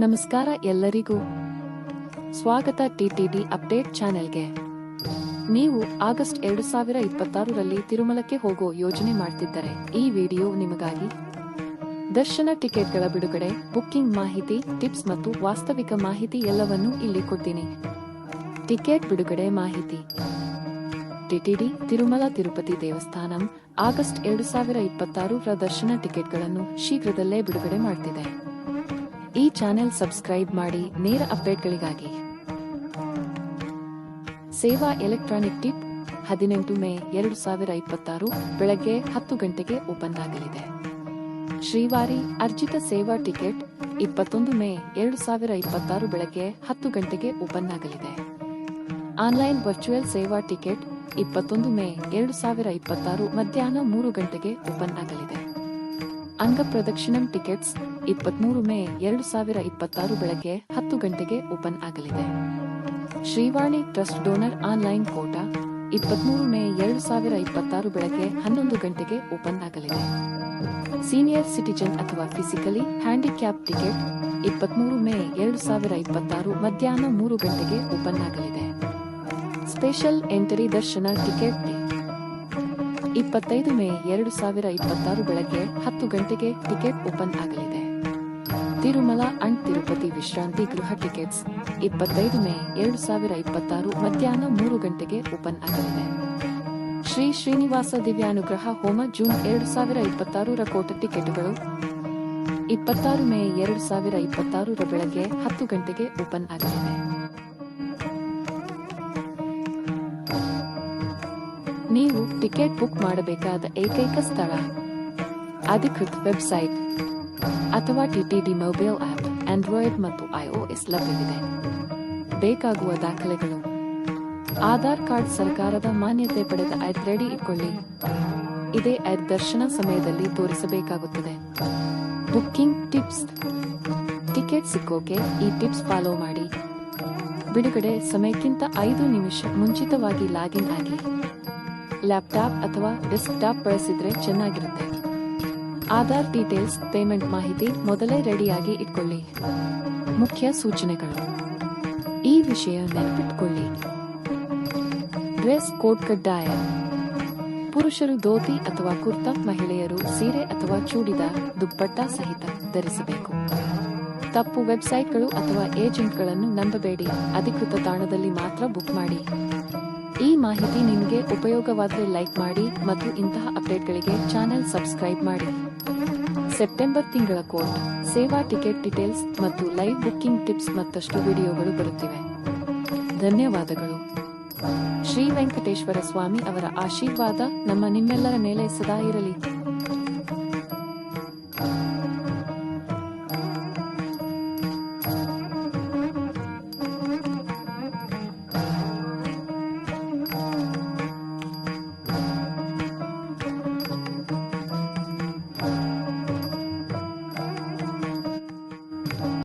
ನಮಸ್ಕಾರ ಎಲ್ಲರಿಗೂ ಸ್ವಾಗತ ಟಿಟಿಡಿ ಅಪ್ಡೇಟ್ ಚಾನೆಲ್ಗೆ. ನೀವು ಆಗಸ್ಟ್ 2026ರಲ್ಲಿ ತಿರುಮಲಕ್ಕೆ ಹೋಗೋ ಯೋಜನೆ ಮಾಡ್ತಿದ್ದರೆ ಈ ವಿಡಿಯೋ ನಿಮಗಾಗಿ. ದರ್ಶನ ಟಿಕೆಟ್ಗಳ ಬಿಡುಗಡೆ, ಬುಕ್ಕಿಂಗ್ ಮಾಹಿತಿ, ಟಿಪ್ಸ್ ಮತ್ತು ವಾಸ್ತವಿಕ ಮಾಹಿತಿ ಎಲ್ಲವನ್ನೂ ಇಲ್ಲಿ ಕೊಡ್ತೀನಿ. ಟಿಕೆಟ್ ಬಿಡುಗಡೆ ಮಾಹಿತಿ. ಟಿಟಿಡಿ ತಿರುಮಲ ತಿರುಪತಿ ದೇವಸ್ಥಾನಂ ಆಗಸ್ಟ್ 2026ರ ದರ್ಶನ ಟಿಕೆಟ್ಗಳನ್ನು ಶೀಘ್ರದಲ್ಲೇ ಬಿಡುಗಡೆ ಮಾಡ್ತಿದೆ. ಈ ಚಾನೆಲ್ ಸಬ್ಸ್ಕ್ರೈಬ್ ಮಾಡಿ ನೇರ ಅಪ್ಡೇಟ್ಗಳಿಗಾಗಿ. ಸೇವಾ ಎಲೆಕ್ಟ್ರಾನಿಕ್ ಟಿಪ್ 18 ಮೇ 2026 ಬೆಳಗ್ಗೆ 10 ಗಂಟೆಗೆ ಓಪನ್ ಆಗಲಿದೆ. ಶ್ರೀವಾರಿ ಅರ್ಜಿತ ಸೇವಾ ಟಿಕೆಟ್ 21 ಮೇ 2026 ಬೆಳಗ್ಗೆ 10 ಗಂಟೆಗೆ ಓಪನ್ ಆಗಲಿದೆ. ಆನ್ಲೈನ್ ವರ್ಚುವಲ್ ಸೇವಾ ಟಿಕೆಟ್ 21 ಮೇ 2026 ಮಧ್ಯಾಹ್ನ 3 ಗಂಟೆಗೆ ಓಪನ್ ಆಗಲಿದೆ. ಅಂಗ ಪ್ರದಕ್ಷಿಣಂ ಟಿಕೆಟ್ಸ್ 23 ಮೇ 2026 ಬೆಳಗ್ಗೆ 10 ಗಂಟೆಗೆ ಓಪನ್ ಆಗಲಿದೆ. Srivani trust donor online quota 23 May 2026 ಬೆಳಗ್ಗೆ 11 ಗಂಟೆಗೆ ಓಪನ್ ಆಗಲಿದೆ. ಸೀನಿಯರ್ ಸಿಟಿಜನ್ ಅಥವಾ ಫಿಸಿಕಲಿ ಹ್ಯಾಂಡಿಕ್ಯಾಪ್ ಟಿಕೆಟ್ 23 ಮೇ 2026 ಮಧ್ಯಾಹ್ನ 3 ಗಂಟೆಗೆ ಓಪನ್ ಆಗಲಿದೆ. Special entry darshan ticket 25 May 2026 ಬೆಳಗ್ಗೆ 10 ಗಂಟೆಗೆ ಟಿಕೆಟ್ ಓಪನ್ ಆಗಲಿದೆ. ತಿರುಮಲ ಅಂಡ್ ತಿರುಪತಿ ವಿಶ್ರಾಂತಿ ಗೃಹ ಟಿಕೆಟ್ಸ್ 25 ಮೇ 2026 ಮಧ್ಯಾಹ್ನ 3 ಗಂಟೆಗೆ ಓಪನ್ ಆಗಲಿದೆ. ಶ್ರೀ ಶ್ರೀನಿವಾಸ ದಿವ್ಯಾನುಗ್ರಹ ಹೋಮ ಜೂನ್ 2026ರ ಕೋಟ ಟಿಕೆಟ್ಗಳು 26 ಮೇ 2026 ಬೆಳಗ್ಗೆ 10 ಗಂಟೆಗೆ ಓಪನ್ ಆಗಲಿದೆ. ನೀವು ಟಿಕೆಟ್ ಬುಕ್ ಮಾಡಬೇಕಾದ ಏಕೈಕ ಸ್ಥಳ ಅಧಿಕೃತ ವೆಬ್ಸೈಟ್ ಅಥವಾ ಟಿಟಿಡಿ ಮೊಬೈಲ್ ಆಪ್ ಆಂಡ್ರಾಯ್ಡ್ ಮತ್ತು iOS ಲಭ್ಯವಿದೆ. ಬೇಕಾಗುವ ದಾಖಲೆಗಳು: ಆಧಾರ್ ಕಾರ್ಡ್, ಸರ್ಕಾರದ ಮಾನ್ಯತೆ ಪಡೆದ ಐಡಿ ರೆಡಿ ಇಟ್ಕೊಳ್ಳಿ. ಇದೇ ಐಡಿ ದರ್ಶನ ಸಮಯದಲ್ಲಿ ತೋರಿಸಬೇಕಾಗುತ್ತದೆ. Booking tips. ಟಿಕೆಟ್ ಸಿಕ್ಕೋಕೆ ಈ ಟಿಪ್ಸ್ ಫಾಲೋ ಮಾಡಿ. ಬಿಡುಗಡೆ ಸಮಯಕ್ಕಿಂತ 5 ನಿಮಿಷ ಮುಂಚಿತವಾಗಿ ಲಾಗಿನ್ ಆಗಿ. ಲ್ಯಾಪ್ಟಾಪ್ ಅಥವಾ ಡೆಸ್ಕ್ಟಾಪ್ ಬಳಸಿದ್ರೆ ಚೆನ್ನಾಗಿರುತ್ತೆ. ಆಧಾರ್ ಡೀಟೇಲ್ಸ್, ಪೇಮೆಂಟ್ ಮಾಹಿತಿ ಮೊದಲೇ ರೆಡಿಯಾಗಿ ಇಟ್ಕೊಳ್ಳಿ. ಮುಖ್ಯ ಸೂಚನೆಗಳು: ಈ ವಿಷಯ ನೆನಪಿಟ್ಕೊಳ್ಳಿ. ಡ್ರೆಸ್ ಕೋಡ್ ಕಡ್ಡಾಯ. ಪುರುಷರು ಧೋತಿ ಅಥವಾ ಕುರ್ತಾ, ಮಹಿಳೆಯರು ಸೀರೆ ಅಥವಾ ಚೂಡಿದಾರ್, ದುಪ್ಪಟ್ಟ ಸಹಿತ ಧರಿಸಬೇಕು. ತಪ್ಪು ವೆಬ್ಸೈಟ್ಗಳು ಅಥವಾ ಏಜೆಂಟ್ಗಳನ್ನು ನಂಬಬೇಡಿ. ಅಧಿಕೃತ ತಾಣದಲ್ಲಿ ಮಾತ್ರ ಬುಕ್ ಮಾಡಿ. ಈ ಮಾಹಿತಿ ನಿಮಗೆ ಉಪಯೋಗವಾದರೆ ಲೈಕ್ ಮಾಡಿ ಮತ್ತು ಇಂತಹ ಅಪ್ಡೇಟ್ಗಳಿಗೆ ಚಾನೆಲ್ ಸಬ್ಸ್ಕ್ರೈಬ್ ಮಾಡಿ. ಸೆಪ್ಟೆಂಬರ್ ತಿಂಗಳ ಕೋಟ್, ಸೇವಾ ಟಿಕೆಟ್ ಡೀಟೇಲ್ಸ್ ಮತ್ತು ಲೈವ್ ಬುಕ್ಕಿಂಗ್ ಟಿಪ್ಸ್ ಮತ್ತಷ್ಟು ವಿಡಿಯೋಗಳು ಬರುತ್ತಿವೆ. ಧನ್ಯವಾದಗಳು. ಶ್ರೀ ವೆಂಕಟೇಶ್ವರ ಸ್ವಾಮಿ ಅವರ ಆಶೀರ್ವಾದ ನಿಮ್ಮೆಲ್ಲರ ಮೇಲೆ ಸದಾ ಇರಲಿ.